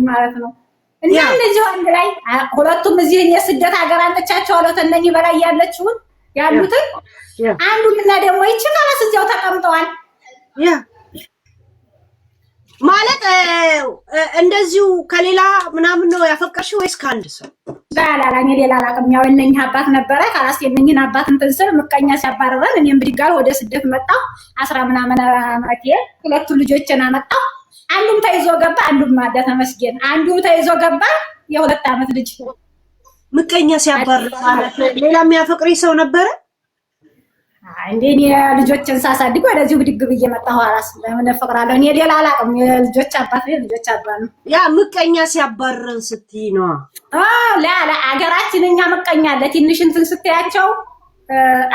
ማለት ነው እና እንደዚህ አንድ ላይ ሁለቱም እዚህ የስደት ሀገር አንተቻቸዋለሁ ተነኝ በላይ ያለችውን ያሉትን አንዱና ደግሞ ይችላል እዚያው ተቀምጠዋል ማለት እንደዚሁ ከሌላ ምናምን ነው ያፈቀርሽ ወይስ ካንድ ሰው? ላላላኝ ሌላ አላቅም። ያው እነኛ አባት ነበረ ካላስ የነኝን አባት እንትን ስል ምቀኛ ሲያባረረን እኔም ብድጋር ወደ ስደት መጣሁ። 10 ምናምን አመቴ ሁለቱ ልጆችን አመጣሁ። አንዱም ተይዞ ገባ፣ አንዱም ማዳ ተመስገን። አንዱ ተይዞ ገባ የ2 አመት ልጅ። ምቀኛ ሲያባረረ ማለት ሌላ የሚያፈቅሪ ሰው ነበረ? እንደኔ ልጆችን ሳሳድግ ወደዚህ ብድግ ብዬ መጣሁ። አራስ ለምን ፈቅራለሁ እኔ ሌላ አላቅም። የልጆች አባት ልጆች አባት ነው። ያ ምቀኛ ሲያባረረን ስትይ ነው? ላላ አገራችን እኛ ምቀኛ አለ ትንሽ እንትን ስትያቸው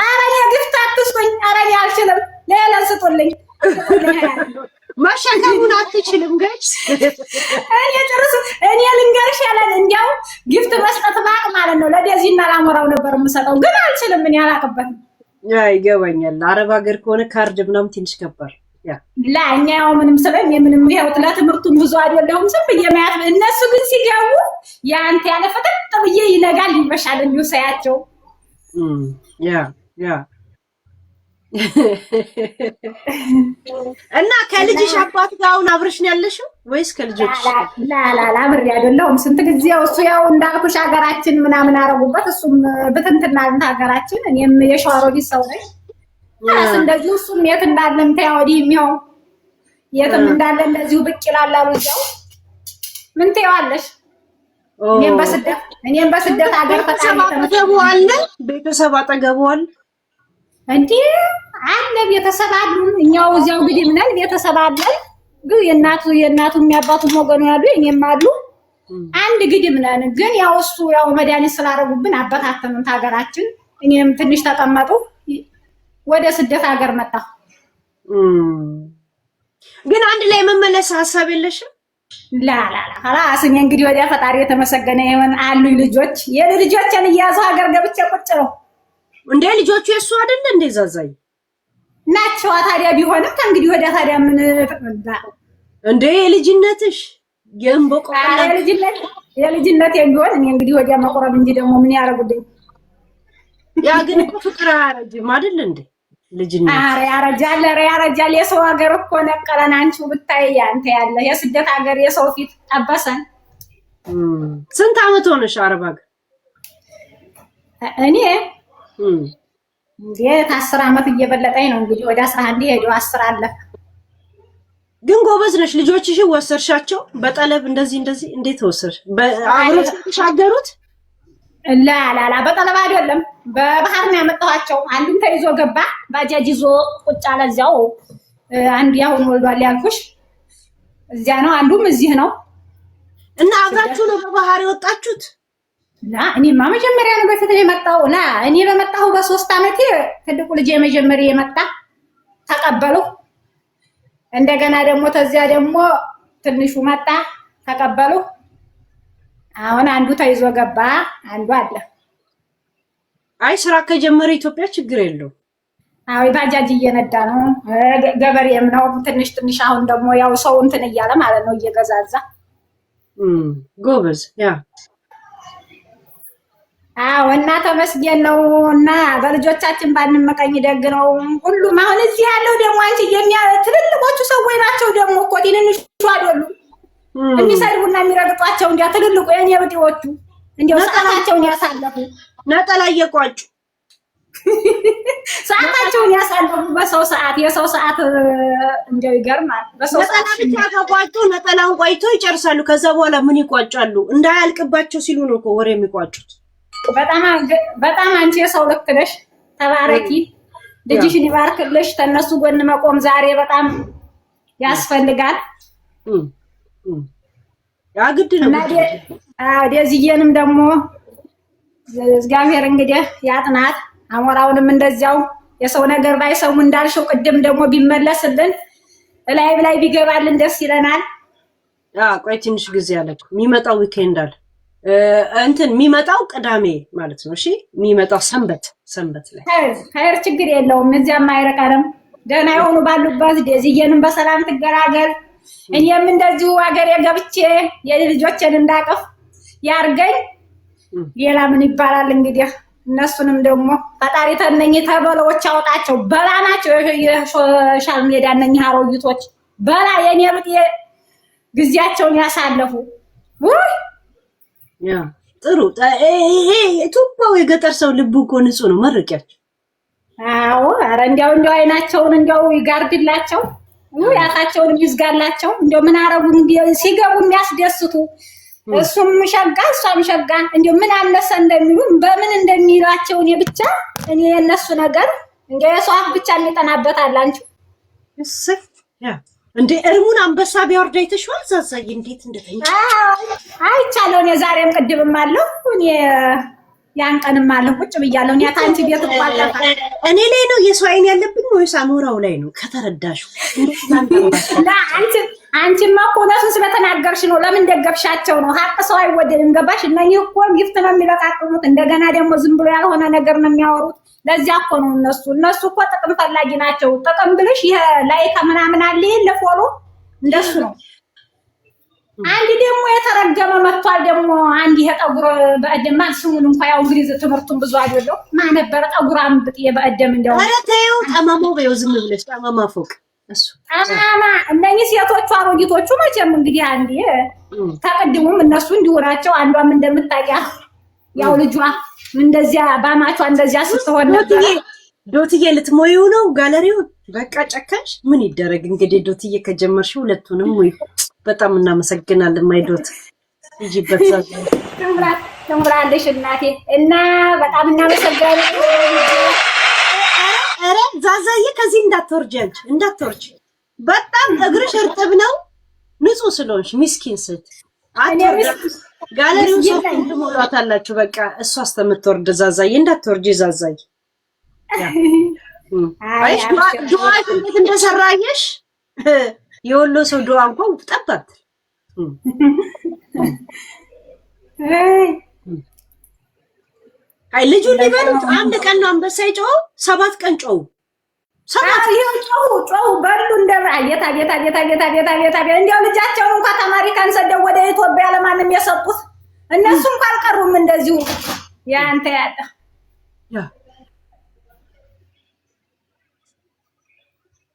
ኧረ እኔ ግፍት አትስጡኝ፣ ኧረ እኔ አልችልም፣ ሌላ ስጡልኝ። ማሻገሩን አትችልም ጋይስ። እኔ ልንገርሽ ያለን እንዲያው ግፍት መስጠት ባቅ ማለት ነው። ለደዚህና ላሞራው ነበር የምሰጠው ግን አልችልም። እኔ አላቅበትም። ይገባኛል። አረብ ሀገር ከሆነ ካርድ ምናምን ትንሽ ከባድ ለእኛ ያው ምንም ስለኝ ምንም ይሄው ለትምህርቱም ብዙ አይደለሁም ዝም ብዬ ማያት። እነሱ ግን ሲገቡ ያንተ ያለ ፈጠጥ ብዬ ይነጋል ይመሻል እንዲውሳያቸው እና ከልጅሽ አባት ጋር አሁን አብረሽ ነው ያለሽው ወይስ ከልጆች? ላላላ አብሬ አይደለሁም። ስንት ጊዜው እሱ ያው እንዳልኩሽ ሀገራችን ምናምን አረጉበት። እሱም በትንትና ሀገራችን እኔም የሸዋሮቢት ሰው ነኝ። እንደዚሁ እሱም የት እንዳለም ታያወዲህ የሚሆን የትም እንዳለ እንደዚሁ ብቅ ይላል አሉ እዛው። ምን ትይዋለሽ? እኔም በስደት ሀገር አጠገቡ አለ፣ ቤተሰብ አጠገቡ አለ እንዴ አለ፣ ቤተሰብ አሉን። እኛው እዚያው ግድም ነን፣ ቤተሰብ አለን። ግን የእናቱ የሚያባቱ ወገኑ ያሉ እኔም አሉ፣ አንድ ግድም ነን። ግን ያው እሱ ያው መድኃኒት ስላደረጉብን አበታተኑን ሀገራችን። እኔም ትንሽ ተቀመጡ ወደ ስደት ሀገር መጣ። ግን አንድ ላይ መመለስ ሐሳብ የለሽም? ላላላ خلاص እኔ እንግዲህ ወዲያ ፈጣሪ የተመሰገነ ይሁን። አሉኝ ልጆች የልጆችን እያዙ ሀገር ገብቼ ቁጭ ነው። እንደ ልጆቹ የሱ አይደል እንደ ዛዛይ ናቸው። ታዲያ ቢሆንም ከእንግዲህ ወዲያ ታዲያ ምን እንደ የልጅነትሽ የምቦቆ የልጅነት ቢሆን እኔ እንግዲህ ወዲያ መቆረብ እንጂ ደግሞ ምን ያረጉልኝ? ያ ግን እኮ ፍቅር አያረጅም አይደል እንዴ? ልጅነት ያረጃል። የሰው ሀገር እኮ ነቀለን። አንቺው ብታይ አንተ ያለ የስደት ሀገር የሰው ፊት ጠበሰን። ስንት አመት ሆነሽ አረብ ሀገር? እኔ እንዴት 10 አመት እየበለጠኝ ነው እንግዲህ ወደ 11 ሄዶ 10 አለፈ። ግን ጎበዝ ነሽ። ልጆችሽን ወሰርሻቸው በጠለብ እንደዚህ እንዴት ወሰርሽ? አብረው ተሻገሩት? ላላላ በጠለብ አይደለም በባህር ነው ያመጣኋቸው። አንዱም ተይዞ ገባ ባጃጅ ይዞ ቁጭ አለ እዚያው። አንዱ ያሁን ወልዷል ያልኩሽ እዚያ ነው፣ አንዱም እዚህ ነው። እና አብራችሁ ነው በባህር የወጣችሁት? እኔማ መጀመሪያ ነው በፊት የመጣው። እኔ በመጣሁ በ3 አመቴ ትልቁ ልጅ የመጀመሪያ የመጣ ተቀበሉ። እንደገና ደግሞ ተዚያ ደግሞ ትንሹ መጣ ተቀበሉ። አሁን አንዱ ተይዞ ገባ፣ አንዱ አለ። አይ ስራ ከጀመረ ኢትዮጵያ ችግር የለው። አይ ባጃጅ እየነዳ ነው፣ ገበሬም ነው ትንሽ። አሁን ደግሞ ያው ሰው እንትን እያለ ማለት ነው እየገዛዛ። ጎበዝ ያ እና ተመስገን ነው። እና በልጆቻችን ባንመቀኝ ደግ ነው ሁሉም። አሁን እዚህ ያለው ደግሞ አንቺ ትልልቆቹ ሰዎች ናቸው ደግሞ እኮ ትንንሹ አይደሉም። የሚሰድቡና የሚረግጧቸው እንዲያ ትልልቁ የኔ ብጤዎቹ እንዲያው ሰዓታቸውን ያሳለፉ ነጠላ እየቋጩ ሰዓታቸውን ያሳለፉ በሰው ሰዓት የሰው ሰዓት እንዲያው ይገርማል። በሰው ሰዓት ብቻ ተቋጩ ነጠላውን ቆይቶ ይጨርሳሉ። ከዛ በኋላ ምን ይቋጫሉ? እንዳያልቅባቸው ሲሉ ነው እኮ ወሬ የሚቋጩት። በጣም አንቺ የሰው ልክ ነሽ። ተባረኪ፣ ልጅሽን ይባርክልሽ። ተነሱ ጎን መቆም ዛሬ በጣም ያስፈልጋል። ያግድ ነው። ደዚየንም ደግሞ እግዚአብሔር እንግዲህ ያጥናት። አሞራውንም እንደዚያው የሰው ነገር ባይሰሙ እንዳልሽው ቅድም ደግሞ ቢመለስልን ላይ ቢገባልን ደስ ይለናል። ቆይ ትንሽ ጊዜ አለኩ። የሚመጣው ዊኬንድ አለ እንትን የሚመጣው ቅዳሜ ማለት ነው። እሺ የሚመጣው ሰንበት ላይ ችግር የለውም። እዚያም አይረቀንም። ደህና የሆኑ ባሉበት ደዚየንም በሰላም ትገራገር። እኔም እንደዚሁ ሀገሬ ገብቼ የልጆችን እንዳቀፍ ያርገኝ። ሌላ ምን ይባላል እንግዲህ። እነሱንም ደግሞ ፈጣሪ ተነኝ ተበለዎች አውጣቸው። በላ ናቸው የሶሻል ሜዲያ እነኚህ አሮጊቶች በላ የኔ ብጤ ጊዜያቸውን ያሳለፉ። ያ ጥሩ። ይሄ ኢትዮጵያው የገጠር ሰው ልቡ እኮ ንጹህ ነው። መርቂያቸው። አዎ ኧረ እንዲያው አይናቸውን እንዲያው ይጋርድላቸው፣ ያታቸውን ይዝጋላቸው። እንዲያው ምን አረጉ ሲገቡ የሚያስደስቱ እሱም ሸጋ እሷም ሸጋ። እንዲያው ምን አነሰ እንደሚሉ በምን እንደሚላቸው እኔ የነሱ ነገር እንዲያው የሰው አፍ ብቻ የሚጠናበት አለ። አንቺ እሰይ ያ እንዴ እርሙን አንበሳ ቢያወርድ አይተሽዋል? ዛዛዬ እንዴት እንደተንጫ አይቻለሁ። እኔ ዛሬም ቅድምም አለሁ እኔ ያን ቀንም አለሁ ቁጭ ብያለሁ። እኔ ታንቺ ቤት ተቋጣጣ እኔ ላይ ነው የሰው አይን ያለብኝ ወይስ አሞራው ላይ ነው? ከተረዳሽው አንቺማ እኮ እውነቱን ስለተናገርሽ ነው። ለምን ደገፍሻቸው ነው? ሀቅ ሰው አይወደድም። ገባሽ? እነኚህ እኮ ጊፍት ነው የሚለቃቅሙት። እንደገና ደግሞ ዝም ብሎ ያልሆነ ነገር ነው የሚያወሩት። ለዚያ እኮ ነው እነሱ እኮ ጥቅም ፈላጊ ናቸው። ጥቅም ብለሽ ይሄ ላይክ ምናምን አለ ለፎሎ እንደሱ ነው። አንድ ደግሞ የተረገመ መጥቷል። ደግሞ አንድ ይሄ ጠጉር በእደም ስሙን እንኳን ያው እንግሊዝ ትምህርቱን ብዙ አይደለም ማን ነበር ጠጉራም ብጤ በእደም እንደው ኧረ ተይው ጠማማው በይው ዝም ብለሽ ጠማማ ፎቅ እሱ ጠማማ። እነኚህ ሴቶቹ አሮጊቶቹ መቼም እንግዲህ አንዴ ተቀድሙም እነሱ እንዲሆናቸው አንዷም እንደምታውቂያ ያው ልጇ እንደዚያ ባማቿ እንደዚያ ስትሆን ዶትዬ ልትሞዩ ነው ጋለሪው። በቃ ጨካሽ ምን ይደረግ እንግዲህ ዶትዬ ከጀመርሽ ሁለቱንም ወይ በጣም እናመሰግናለን። ማይዶት ይጂበት ተምራለሽ እናቴ እና በጣም እናመሰግናለን። ኧረ ዛዛዬ ከዚህ እንዳትወርጂ በጣም እግርሽ እርጥብ ነው ንጹህ ስለሆንሽ ምስኪን ስት ጋለሪው ሰው ትሞላታላችሁ። በቃ እሷ አስተምትወርድ ዛዛዬ እንዳትወርጂ ዛዛዬ። አይሽ ዱዓ እንዴት እንደሰራየሽ የወሎ ሰው ዱዓ እንኳን ጠባት። አይ ልጁ ሊበሉት አንድ ቀን ነው አንበሳ ይጮህ 7 ቀን ጮሁ። 7 ጮሁ በሉ እንደባ አየታ እንዲያው ልጃቸውን እንኳን አሜሪካን ሰደው ወደ ኢትዮጵያ ለማንም የሰጡት እነሱ እንኳን አልቀሩም። እንደዚሁ ያንተ ያጣ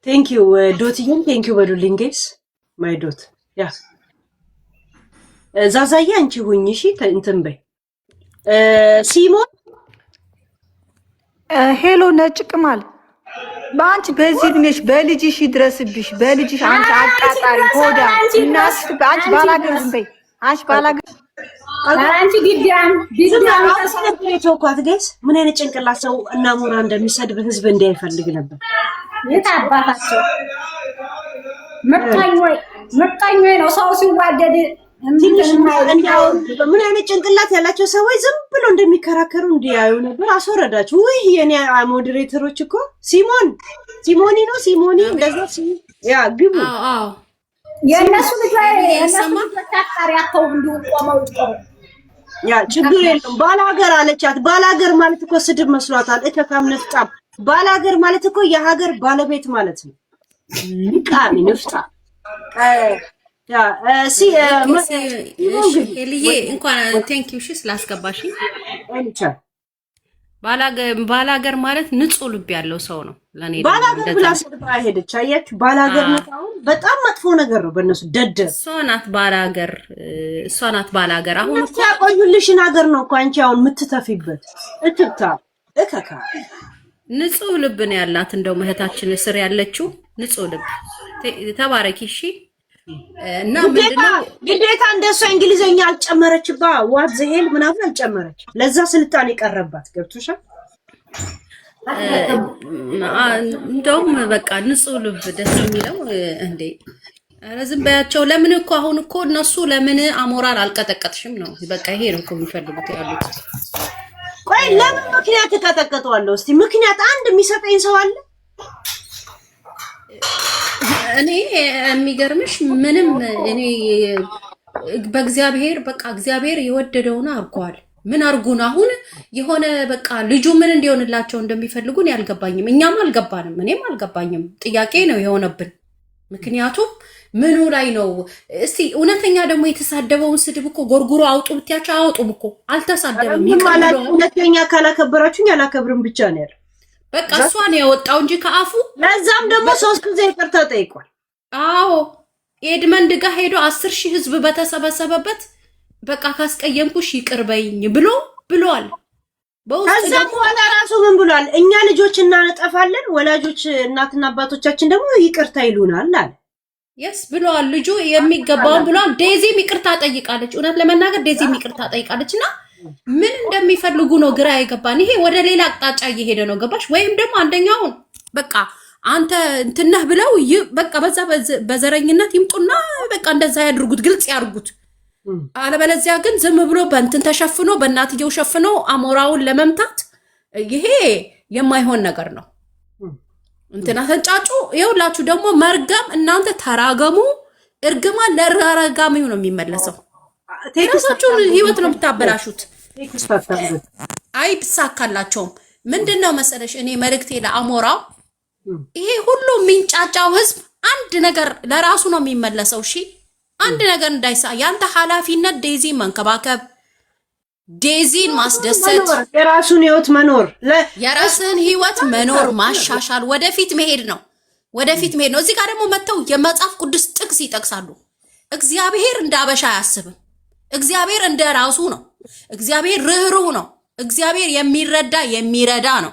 ቴንክ ዩ ዶትዬን ቴንክ ዩ በሉልኝ ጋይስ። ማይ ዶት ያ ዛዛዬ አንቺ ሁኚ እሺ። እንትን በይ ሲሞን ሄሎ ነጭ ቅማል በአንቺ በዚህ እድሜሽ በልጅሽ ይድረስብሽ። በልጅሽ አንቺ አቃጣሪ ሆዳ እናስ አንቺ ባላገር ዝም በይ። አንቺ ባላገር አንቺ ዲዳም ተሰጥቷት ጋይስ። ምን አይነት ጭንቅላት ሰው እና ሞራ እንደሚሰድብ ህዝብ እንዳይፈልግ ነበር። የታባታቸው መጣኝ ነው ሰው ሲዋደድ ምን አይነት ጭንቅላት ያላቸው ሰዎች ዝም ብሎ እንደሚከራከሩ እንዲያዩ ነበር። አስወረዳችሁ ወይ የኔ ሞዴሬተሮች እኮ ሲሞኒ እንደዛ ያ ግቡ የነሱ ልጅ ተካካሪ አተው እንዲቆመው ይቆም ያ ችግር የለም። ባላገር አለቻት። ባላገር ማለት እኮ ስድብ መስሏታል። እከካም ነፍጣም ባላገር ማለት እኮ የሀገር ባለቤት ማለት ነው። ቃሚ ነፍጣ ያ ሄልዬ እንኳን ቴንክ ዩ እሺ ስላስገባሽ። ባላገር ማለት ንጹህ ልብ ያለው ሰው ነው። ለኔ ባላገር ብላ ሰድባ ሄደች። አያችሁ ባላገር ነው በጣም መጥፎ ነገር ነው በእነሱ ደደብ። እሷ ናት ባላገር። አሁን እኮ ያቆዩልሽን ሀገር ነው እኮ አንቺ አሁን የምትተፊበት እትብታ እከካ ንጹህ ልብ ነው ያላት። እንደው እህታችን ስር ያለችው ንጹህ ልብ ተባረኪ እሺ። እና ምንድነው ግዴታ እንደሷ እንግሊዘኛ አልጨመረችባ ዋት ዘሄል ምናምን አልጨመረች። ለዛ ስልጣን የቀረባት ገብቶሻል። እንደውም በቃ ንጹህ ልብ ደስ የሚለው እንዴ! ኧረ ዝም በያቸው። ለምን እኮ አሁን እኮ እነሱ ለምን አሞራል አልቀጠቀጥሽም ነው በቃ ይሄ ነው እኮ የሚፈልጉት ያሉት። ቆይ ለምን ምክንያት ተቀጠቀጠዋለሁ? እስቲ ምክንያት አንድ የሚሰጠኝ ሰው አለ? እኔ የሚገርምሽ ምንም እኔ በእግዚአብሔር በቃ እግዚአብሔር የወደደውን አርጓል። ምን አርጉን አሁን የሆነ በቃ ልጁ ምን እንዲሆንላቸው እንደሚፈልጉን ያልገባኝም። እኛም አልገባንም፣ እኔም አልገባኝም። ጥያቄ ነው የሆነብን። ምክንያቱም ምኑ ላይ ነው? እስቲ እውነተኛ ደግሞ የተሳደበውን ስድብ እኮ ጎርጉሮ አውጡ ብትያቸው አያወጡም እኮ አልተሳደበም። ማለት እውነተኛ ካላከበራችሁኝ አላከብርም ብቻ ነው ያለው። በቃ እሷን ያወጣው እንጂ ከአፉ ለዛም ደግሞ 3 ጊዜ ይቅርታ ጠይቋል። አዎ ኤድመንድ ጋር ሄዶ 10,000 ህዝብ በተሰበሰበበት በቃ ካስቀየምኩሽ ይቅር በይኝ ብሏል። ከዛ በኋላ ራሱ ምን ብሏል? እኛ ልጆች እናጠፋለን፣ ወላጆች እናትና አባቶቻችን ደግሞ ይቅርታ ይሉናል አለ። የስ ብሏል። ልጁ የሚገባውን ብሏል። ዴዚም ይቅርታ ጠይቃለች። እውነት ለመናገር ዴዚም ይቅርታ ጠይቃለች። እና ምን እንደሚፈልጉ ነው ግራ የገባን። ይሄ ወደ ሌላ አቅጣጫ እየሄደ ነው። ገባሽ? ወይም ደግሞ አንደኛውን በቃ አንተ እንትነህ ብለው በቃ በዛ በዘረኝነት ይምጡና በቃ እንደዛ ያድርጉት፣ ግልጽ ያድርጉት። አለበለዚያ ግን ዝም ብሎ በእንትን ተሸፍኖ በእናትየው ሸፍኖ አሞራውን ለመምታት ይሄ የማይሆን ነገር ነው። እንትና ተንጫጩ። ይኸውላችሁ ደግሞ መርገም እናንተ ተራገሙ። እርግማን ለረጋሚው ነው የሚመለሰው። የራሳችሁን ህይወት ነው የምታበላሹት። አይሳካላቸውም። ምንድነው መሰለሽ እኔ መልእክቴ ለአሞራው ይሄ ሁሉ የሚንጫጫው ህዝብ አንድ ነገር ለራሱ ነው የሚመለሰው። እሺ አንድ ነገር እንዳይሳ ያንተ ኃላፊነት ዴዚን መንከባከብ፣ ዴዚን ማስደሰት፣ የራሱን ህይወት መኖር፣ የራስን ህይወት መኖር፣ ማሻሻል፣ ወደፊት መሄድ ነው። ወደፊት መሄድ ነው። እዚህ ጋር ደግሞ መተው የመጽሐፍ ቅዱስ ጥቅስ ይጠቅሳሉ። እግዚአብሔር እንደ አበሻ አያስብም። እግዚአብሔር እንደ ራሱ ነው። እግዚአብሔር ርህሩህ ነው። እግዚአብሔር የሚረዳ የሚረዳ ነው።